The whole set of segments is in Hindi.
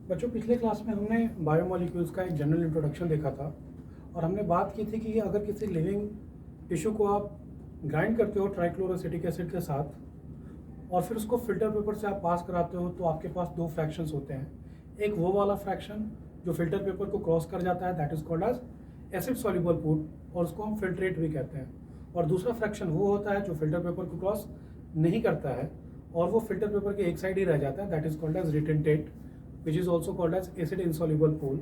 बच्चों, पिछले क्लास में हमने बायोमोलिक्यूल्स का एक जनरल इंट्रोडक्शन देखा था और हमने बात की थी कि अगर किसी लिविंग टिश्यू को आप ग्राइंड करते हो ट्राइक्लोरोसिटिक एसिड के साथ और फिर उसको फिल्टर पेपर से आप पास कराते हो तो आपके पास दो फ्रैक्शंस होते हैं। एक वो वाला फ्रैक्शन जो फिल्टर पेपर को क्रॉस कर जाता है, that is called as acid soluble pool और उसको हम फिल्ट्रेट भी कहते हैं। और दूसरा फ्रैक्शन वो होता है जो फिल्टर पेपर को क्रॉस नहीं करता है और वो फिल्टर पेपर के एक साइड ही रह जाता है, that is called as retentate which is also called as acid insoluble pool।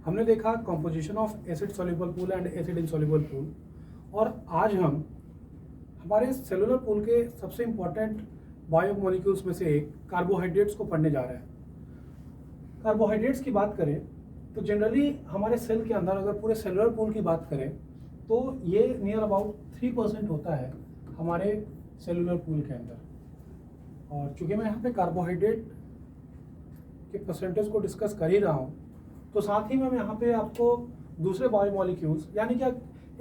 हमने देखा composition of acid soluble pool and acid insoluble pool और आज हम हमारे सेलुलर पूल के सबसे इम्पॉर्टेंट बायोमोलिक्यूल्स में से एक कार्बोहाइड्रेट्स को पढ़ने जा रहे हैं। कार्बोहाइड्रेट्स की बात करें तो जनरली हमारे सेल के अंदर अगर पूरे सेलुलर पूल की बात करें तो ये नियर अबाउट 3% होता है हमारे सेलुलर पूल के अंदर। और चूंकि मैं यहाँ पे कार्बोहाइड्रेट के परसेंटेज को डिस्कस कर ही रहा हूँ तो साथ ही में मैं यहाँ पे आपको दूसरे बायोमोलिक्यूल्स यानी कि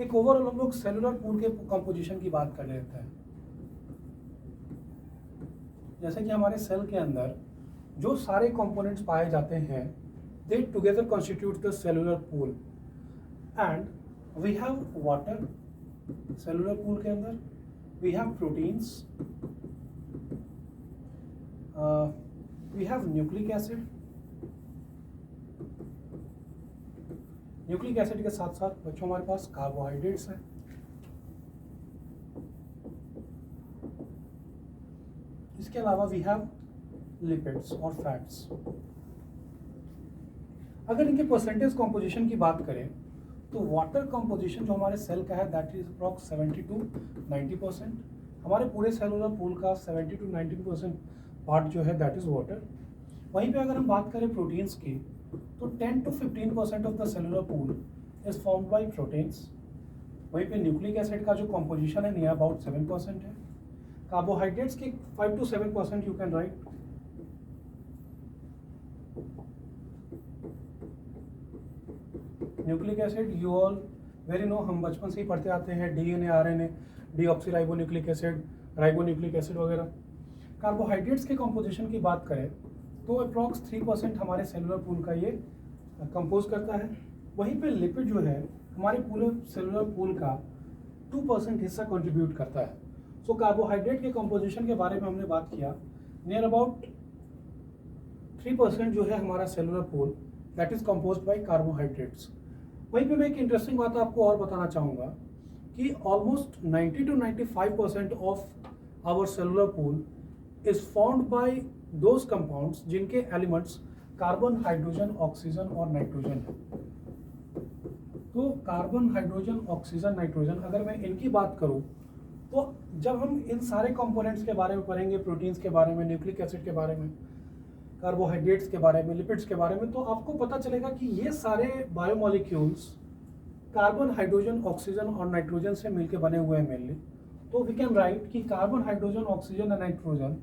एक ओवरऑल हम लोग सेलुलर पूल के कंपोजिशन की बात कर लेते हैं। जैसे कि हमारे सेल के अंदर जो सारे कंपोनेंट्स पाए जाते हैं they together constitute the cellular pool and we have water. Cellular pool के अंदर we have proteins, we have nucleic acid। Nucleic acid के साथ साथ बच्चों हमारे पास कार्बोहाइड्रेट्स हैं। इसके अलावा वी हैव लिपिड्स और फैट्स। अगर इनके परसेंटेज कॉम्पोजिशन की बात करें तो वाटर कॉम्पोजिशन जो हमारे सेल का है दैट इज अप्रॉक्स 70 to 90%। हमारे पूरे सेलुलर पूल का 70 to 90% पार्ट जो है दैट इज वाटर। वहीं पे अगर हम बात करें प्रोटीन्स की तो 10 to 15% of the cellular pool is formed bye proteins. वहीं पे न्यूक्लिक एसिड का जो कॉम्पोजिशन है नियर अबाउट 7% है। कार्बोहाइड्रेट्स के 5 to 7% you can write. Nucleic acid you all very know, हम बचपन से ही पढ़ते आते हैं DNA, RNA, deoxyribonucleic acid, ribonucleic acid वगैरह। कार्बोहाइड्रेट्स के कंपोजिशन की बात करें तो अप्रॉक्स 3% हमारे सेलुलर पूल का ये कंपोज करता है। वहीं पे लिपिड जो है हमारे पूरे सेलुलर पूल का 2% हिस्सा कंट्रीब्यूट करता है। सो कार्बोहाइड्रेट के कंपोजिशन के बारे में हमने बात किया। नियर अबाउट 3% जो है हमारा cellular pool that is composed bye carbohydrates. वहीं पे मैं एक इंटरेस्टिंग बात आपको और बताना चाहूँगा कि almost 90 to 95% of our cellular pool is formed by those compounds जिनके एलिमेंट्स कार्बन, हाइड्रोजन, ऑक्सीजन और नाइट्रोजन है। तो कार्बन, हाइड्रोजन, ऑक्सीजन, नाइट्रोजन अगर मैं इनकी बात करूं तो जब हम इन सारे कंपोनेंट्स के बारे में पढ़ेंगे, प्रोटीन्स के बारे में, न्यूक्लिक एसिड के बारे में, कार्बोहाइड्रेट्स के बारे में, लिपिड्स के बारे में, तो आपको पता चलेगा कि ये सारे बायोमोलिक्यूल्स कार्बन, हाइड्रोजन, ऑक्सीजन और नाइट्रोजन से मिलकर बने हुए हैं मेनली। तो वी कैन राइट कि carbon, hydrogen, oxygen and nitrogen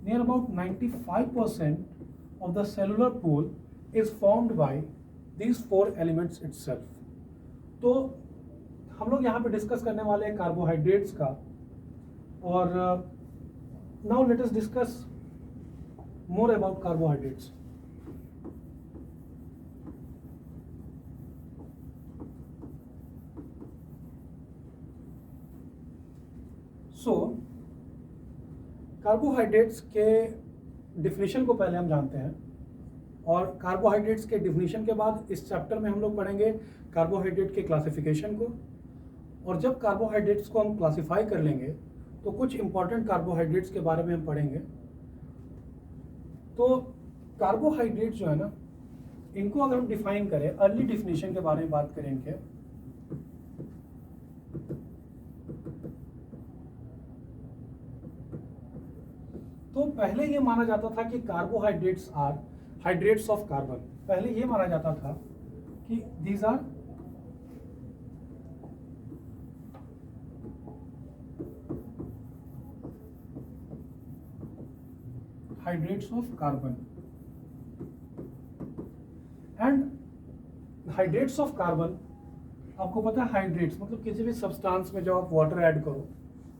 near about 95% of the cellular pool is formed by these four elements itself। तो हम लोग यहाँ पे डिस्कस करने वाले हैं कार्बोहाइड्रेट्स का। और now let us discuss more about carbohydrates. So carbohydrates के डिफिनीशन को पहले हम जानते हैं और कार्बोहाइड्रेट्स के डिफिनीशन के बाद इस चैप्टर में हम लोग पढ़ेंगे कार्बोहाइड्रेट के क्लासिफिकेशन को। और जब कार्बोहाइड्रेट्स को हम क्लासिफाई कर लेंगे तो कुछ इंपॉर्टेंट कार्बोहाइड्रेट्स के बारे में हम पढ़ेंगे। तो कार्बोहाइड्रेट्स जो है ना, इनको अगर हम डिफाइन करें, अर्ली डिफिनीशन के बारे में बात करें इनके, तो पहले ये माना जाता था कि carbohydrates are hydrates of carbon. पहले ये माना जाता था कि these are hydrates of carbon. And hydrates of carbon, आपको पता है हाइड्रेट्स मतलब किसी भी सब्सटेंस में जब आप वाटर ऐड करो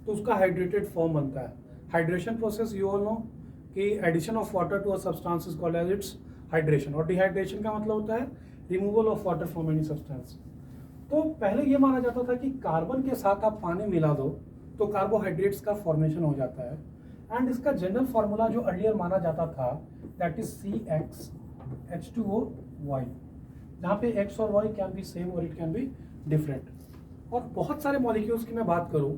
तो उसका हाइड्रेटेड फॉर्म बनता है। Hydration process you all know कि addition of water to a substance is called as it's hydration, और डिहाइड्रेशन का मतलब होता है removal of water from any substance. तो पहले ये माना जाता था कि कार्बन के साथ आप पानी मिला दो तो कार्बोहाइड्रेट्स का फॉर्मेशन हो जाता है, एंड इसका जनरल फार्मूला जो अर्लियर माना जाता था दैट इज CxH2O, जहाँ पे X और Y कैन बी सेम और इट कैन बी डिफरेंट। और बहुत सारे मॉलिक्यूल्स की मैं बात करूँ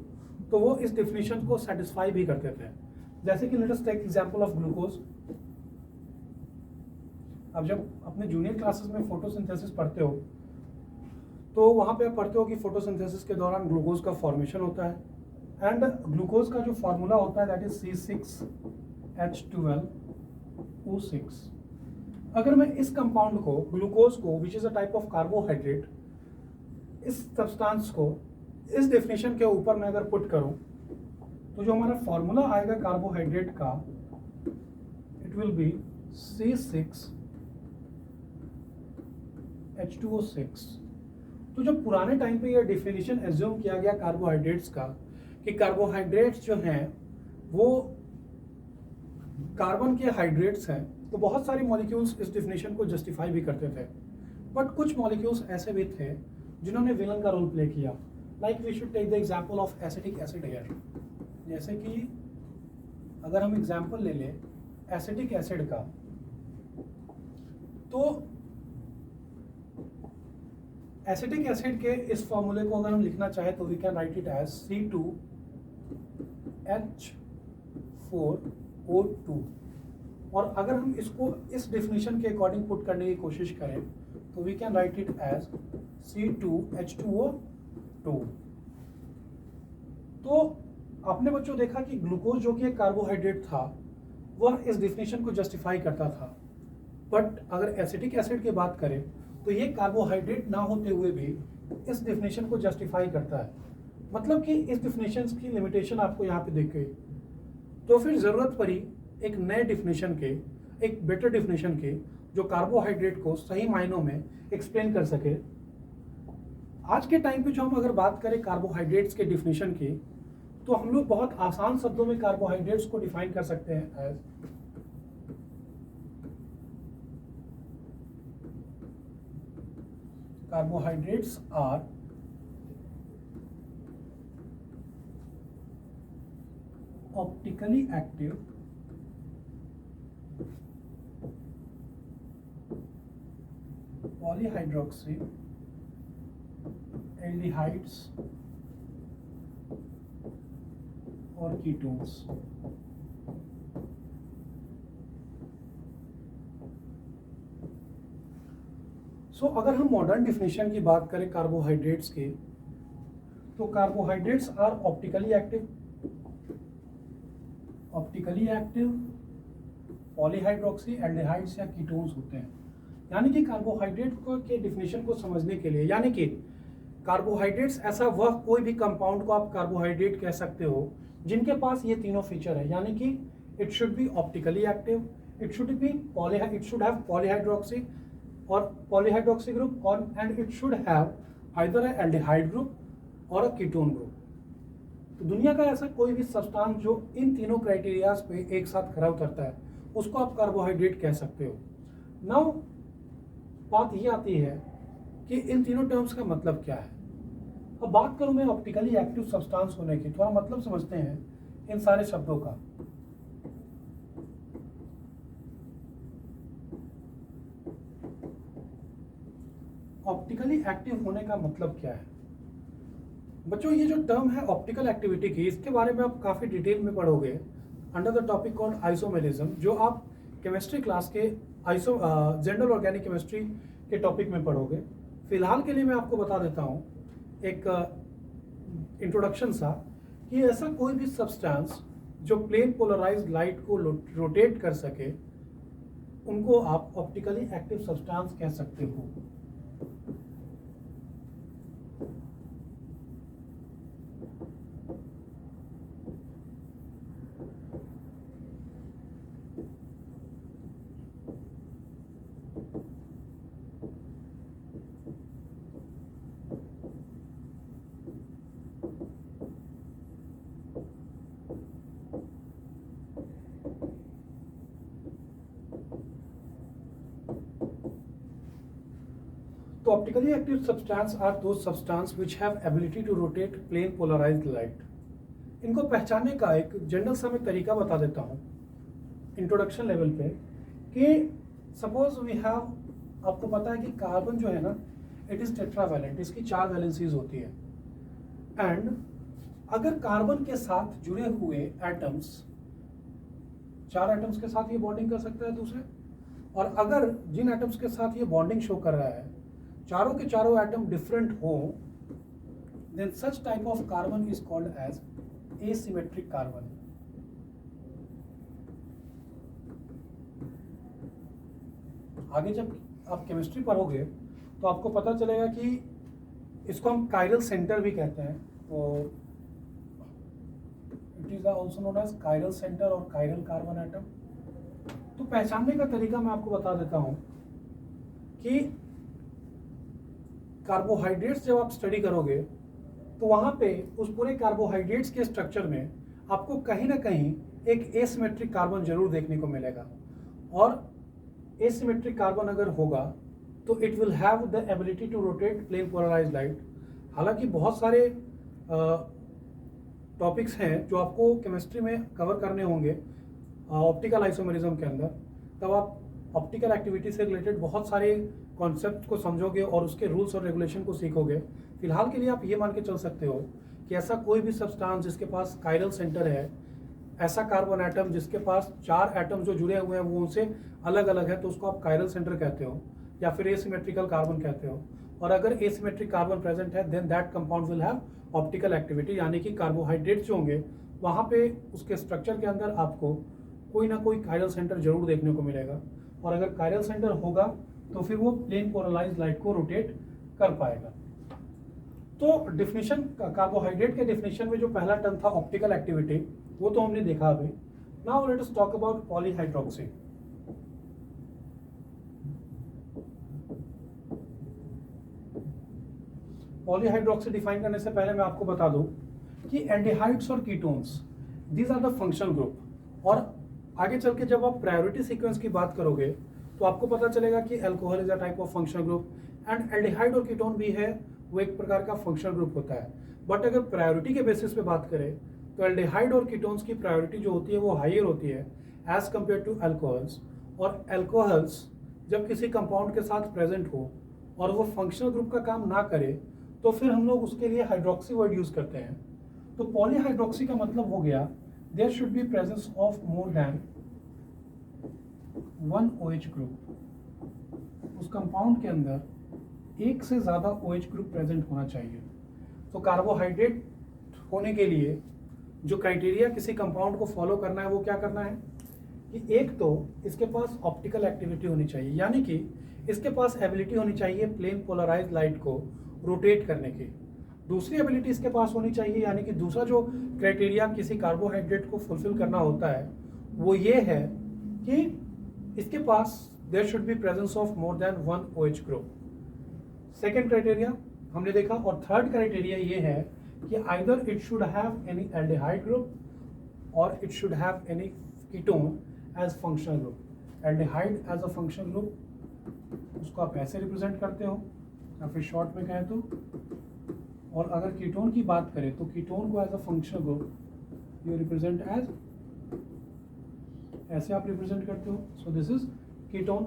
तो वो इस डेफिनेशन को सेटिस्फाई भी करते थे, जैसे कि let us take example of glucose. अब जब अपने जूनियर क्लासेस में फोटोसिंथेसिस पढ़ते हो तो वहाँ पे आप पढ़ते हो कि फोटोसिंथेसिस के दौरान ग्लूकोज का फॉर्मेशन होता है, एंड ग्लूकोज का जो फार्मूला होता है दैट इज C6H12O6। अगर मैं इस कंपाउंड को, ग्लूकोज को, which is a type of carbohydrate, इस सब्सटेंस को इस डेफिनेशन के ऊपर मैं अगर पुट करूं तो जो हमारा फॉर्मूला आएगा कार्बोहाइड्रेट का, इट विल बी C6H2O6। तो जो पुराने टाइम पे ये डेफिनेशन एज्यूम किया गया कार्बोहाइड्रेट्स का कि कार्बोहाइड्रेट्स जो हैं वो कार्बन के हाइड्रेट्स हैं, तो बहुत सारे मॉलिक्यूल्स इस डेफिनेशन को जस्टिफाई भी करते थे। बट कुछ मॉलिक्यूल्स ऐसे भी थे जिन्होंने विलन का रोल प्ले किया। Like we should take the example of acetic acid here. जैसे कि अगर हम एग्जांपल ले लें एसिटिक एसिड का, तो एसिटिक एसिड के इस फॉर्मूले को अगर हम लिखना चाहें तो we can write it as C2H4O2। और अगर हम इसको इस डेफिनेशन के अकॉर्डिंग पुट करने की कोशिश करें तो we can write it as C2H2O2। तो आपने बच्चों देखा कि ग्लूकोज जो कि एक कार्बोहाइड्रेट था वह इस डेफिनेशन को जस्टिफाई करता था, बट अगर एसिटिक एसिड की बात करें तो ये कार्बोहाइड्रेट ना होते हुए भी इस डेफिनेशन को जस्टिफाई करता है। मतलब कि इस डेफिनेशन की लिमिटेशन आपको यहाँ पे दिख गई, तो फिर ज़रूरत पड़ी एक नए डेफिनेशन के, एक बेटर डेफिनेशन के, जो कार्बोहाइड्रेट को सही मायनों में एक्सप्लेन कर सके। आज के टाइम पे जो हम अगर बात करें कार्बोहाइड्रेट्स के डेफिनेशन की, तो हम लोग बहुत आसान शब्दों में कार्बोहाइड्रेट्स को डिफाइन कर सकते हैं as carbohydrates are optically active polyhydroxy aldehydes और ketones। अगर हम मॉडर्न डिफिनेशन की बात करें कार्बोहाइड्रेट्स की, तो carbohydrates are optically active polyhydroxy aldehydes या कीटोन्स होते हैं। यानी कि कार्बोहाइड्रेट के डिफिनेशन को समझने के लिए, यानी कि कार्बोहाइड्रेट्स ऐसा वह कोई भी कंपाउंड को आप कार्बोहाइड्रेट कह सकते हो जिनके पास ये तीनों फीचर है, यानी कि it should be optically active, it should have polyhydroxy और पॉलीहाइड्रोक्सी ग्रुप, और and it should have either a aldehyde group और अ कीटोन ग्रुप। तो दुनिया का ऐसा कोई भी सब्सटेंस जो इन तीनों क्राइटेरियाज पे एक साथ खरा उतरता है उसको आप कार्बोहाइड्रेट कह सकते हो। नाउ बात ये आती है कि इन तीनों टर्म्स का मतलब क्या है। अब बात करूं मैं ऑप्टिकली एक्टिव सब्सटेंस होने की, थोड़ा मतलब समझते हैं इन सारे शब्दों का। ऑप्टिकली एक्टिव होने का मतलब क्या है बच्चों? ये जो टर्म है ऑप्टिकल एक्टिविटी की, इसके बारे में आप काफ़ी डिटेल में पढ़ोगे under the topic called isomerism, जो आप केमिस्ट्री क्लास के जनरल ऑर्गेनिक केमिस्ट्री के टॉपिक में पढ़ोगे। फिलहाल के लिए मैं आपको बता देता हूँ एक इंट्रोडक्शन सा कि ऐसा कोई भी सब्सटेंस जो प्लेन पोलराइज्ड लाइट को रोटेट कर सके उनको आप ऑप्टिकली एक्टिव सब्सटेंस कह सकते हो। तो optically active substance are those substance which have ability to rotate plane polarised light. इनको पहचानने का एक जनरल सा मैं तरीका बता देता हूँ इंट्रोडक्शन लेवल पे कि सपोज वी हैव, आपको पता है कि कार्बन जो है ना इट इज टेट्रावैलेंट, इसकी 4 वैलेंसीज होती है। एंड अगर कार्बन के साथ जुड़े हुए एटम्स, 4 एटम्स के साथ ये बॉन्डिंग कर सकता है दूसरे, और अगर जिन एटम्स के साथ ये बॉन्डिंग शो कर रहा है चारों के चारों एटम डिफरेंट हो, then such type of carbon is called as asymmetric carbon. आगे जब आप केमिस्ट्री पढ़ोगे तो आपको पता चलेगा कि इसको हम कायरल सेंटर भी कहते हैं, तो it is also known as chiral centre और कायरल कार्बन एटम। तो पहचानने का तरीका मैं आपको बता देता हूं कि कार्बोहाइड्रेट्स जब आप स्टडी करोगे तो वहां पे उस पूरे कार्बोहाइड्रेट्स के स्ट्रक्चर में आपको कहीं ना कहीं एक एसिमेट्रिक कार्बन जरूर देखने को मिलेगा, और एसिमेट्रिक कार्बन अगर होगा तो it will have the ability to rotate plane polarised light. हालांकि बहुत सारे टॉपिक्स हैं जो आपको केमिस्ट्री में कवर करने होंगे ऑप्टिकल आइसोमेरिज्म के अंदर, तब आप ऑप्टिकल एक्टिविटी से रिलेटेड बहुत सारे कॉन्सेप्ट को समझोगे और उसके रूल्स और रेगुलेशन को सीखोगे। फिलहाल के लिए आप ये मान के चल सकते हो कि ऐसा कोई भी सब्सटेंस जिसके पास कायरल सेंटर है, ऐसा कार्बन एटम जिसके पास 4 एटम जो जुड़े हुए हैं वो उनसे अलग अलग है, तो उसको आप कायरल सेंटर कहते हो या फिर एसिमेट्रिकल कार्बन कहते हो। और अगर एसिमेट्रिक कार्बन प्रेजेंट है then that compound will have optical activity, यानी कि कार्बोहाइड्रेट्स जो होंगे वहाँ पे उसके स्ट्रक्चर के अंदर आपको कोई ना कोई कायरल सेंटर जरूर देखने को मिलेगा, और अगर कायरल सेंटर होगा तो फिर वो प्लेन पोलराइज्ड लाइट को रोटेट कर पाएगा। तो डिफिनेशन, कार्बोहाइड्रेट के डिफिनेशन में जो पहला टर्म था ऑप्टिकल एक्टिविटी, वो तो हमने देखा अभी। Now let us talk about polyhydroxy. Polyhydroxy define करने से पहले मैं आपको बता दूं कि एल्डिहाइड्स और ketones these are the functional group, और आगे चल के जब आप प्रायोरिटी सीक्वेंस की बात करोगे तो आपको पता चलेगा कि alcohol is a type of functional group and aldehyde और कीटोन भी है, वो एक प्रकार का फंक्शनल ग्रुप होता है। बट अगर प्रायोरिटी के बेसिस पे बात करें तो एल्डिहाइड और कीटोन्स की प्रायोरिटी जो होती है वो हायर होती है एज कम्पेयर टू अल्कोहल्स। और अल्कोहल्स जब किसी कंपाउंड के साथ प्रेजेंट हो और वो फंक्शनल ग्रुप का काम ना करे तो फिर हम लोग उसके लिए हाइड्रोक्सी वर्ड यूज करते हैं। तो पॉलीहाइड्रोक्सी का मतलब हो गया there should be presence of more than 1 OH group, उस कंपाउंड के अंदर एक से ज्यादा OH ग्रुप प्रेजेंट होना चाहिए। तो कार्बोहाइड्रेट होने के लिए जो क्राइटेरिया किसी कंपाउंड को फॉलो करना है वो क्या करना है कि एक तो इसके पास ऑप्टिकल एक्टिविटी होनी चाहिए, यानी कि इसके पास एबिलिटी होनी चाहिए प्लेन पोलराइज्ड लाइट को रोटेट करने की। दूसरी एबिलिटी इसके पास होनी चाहिए, यानी कि दूसरा जो क्राइटेरिया किसी कार्बोहाइड्रेट को फुलफिल करना होता है वो ये है कि इसके पास there should be presence of more than 1 OH group. Second criteria हमने देखा, और थर्ड क्राइटेरिया ये है कि either it should have any aldehyde group और it should have any ketone as functional group. Aldehyde as a functional group उसको आप ऐसे रिप्रेजेंट करते हो या फिर शॉर्ट में कहें तो, और अगर कीटोन की बात करें तो कीटोन को as a functional group you represent as, ऐसे आप रिप्रेजेंट करते हो। So this is ketone.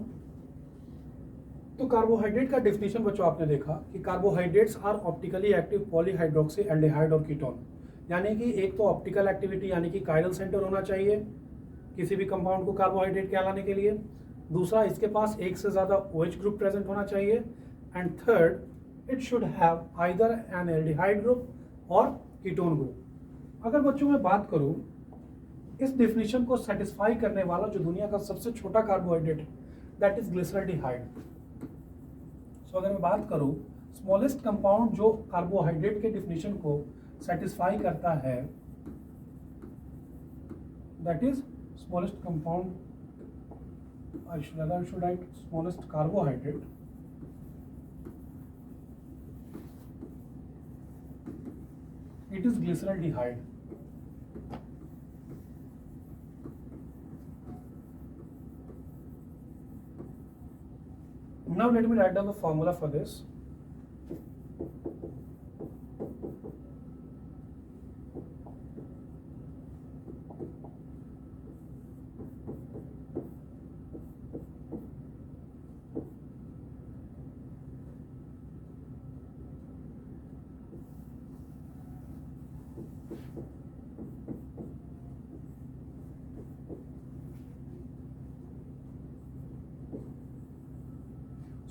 तो कार्बोहाइड्रेट का डेफिनेशन बच्चों आपने देखा कि carbohydrates are optically active polyhydroxy aldehyde और कीटोन, यानी कि एक तो ऑप्टिकल एक्टिविटी यानी कि कायरल सेंटर होना चाहिए किसी भी कंपाउंड को कार्बोहाइड्रेट कहलाने के लिए, दूसरा इसके पास एक से ज्यादा OH ग्रुप प्रेजेंट होना चाहिए, and third it should have either an aldehyde group और कीटोन ग्रुप। अगर बच्चों में बात करूं इस डेफिनेशन को सेटिस्फाई करने वाला जो दुनिया का सबसे छोटा कार्बोहाइड्रेट है दैट इज ग्लिसरॉल्डिहाइड। सो अगर मैं बात करूं स्मॉलेस्ट कंपाउंड जो कार्बोहाइड्रेट के डेफिनेशन को सेटिस्फाई करता है that is smallest compound, I should write smallest carbohydrate, it is glyceraldehyde. Now let me write down the formula for this.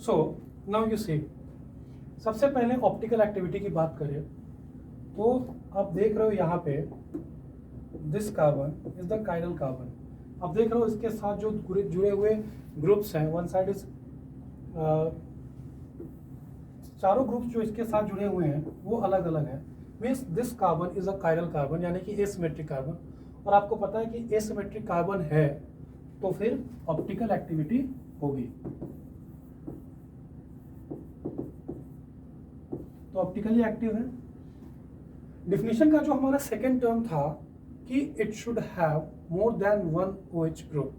So now you see, सबसे पहले ऑप्टिकल एक्टिविटी की बात करें तो आप देख रहे हो यहाँ पे this carbon is the chiral carbon. आप देख रहे हो इसके साथ जो जुड़े हुए ग्रुप्स हैं, वन साइड इज चारों ग्रुप्स जो इसके साथ जुड़े हुए हैं वो अलग अलग हैं। Means this carbon is a chiral carbon, यानी कि एसिमेट्रिक कार्बन। और आपको पता है कि एसिमेट्रिक कार्बन है तो फिर ऑप्टिकल एक्टिविटी होगी, तो ऑप्टिकली एक्टिव है। डिफिनेशन का जो हमारा सेकेंड टर्म था कि it should have more than one OH group,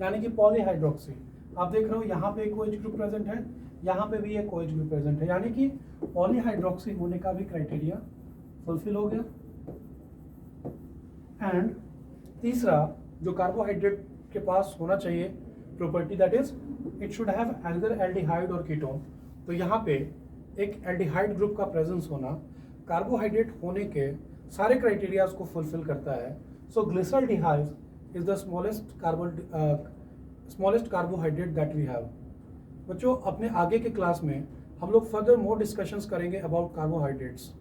यानी कि पॉलीहाइड्रोक्सी। आप देख रहे हो यहाँ पे एक OH ग्रुप प्रेजेंट है, यहाँ पे भी एक OH ग्रुप प्रेजेंट है, यानी कि पॉलीहाइड्रोक्सी होने का भी क्राइटेरिया फुलफिल हो गया। एंड तीसरा जो कार्बोहाइड्रेट के पास होना चाहिए property, that is it should have either aldehyde और कीटोन। तो यहाँ पे एक एल्डिहाइड ग्रुप का प्रेजेंस होना कार्बोहाइड्रेट होने के सारे क्राइटेरियाज को फुलफिल करता है। So glyceraldehyde is the smallest carbohydrate that we have. बच्चों, अपने आगे के क्लास में हम लोग फर्दर मोर डिस्कशंस करेंगे अबाउट कार्बोहाइड्रेट्स।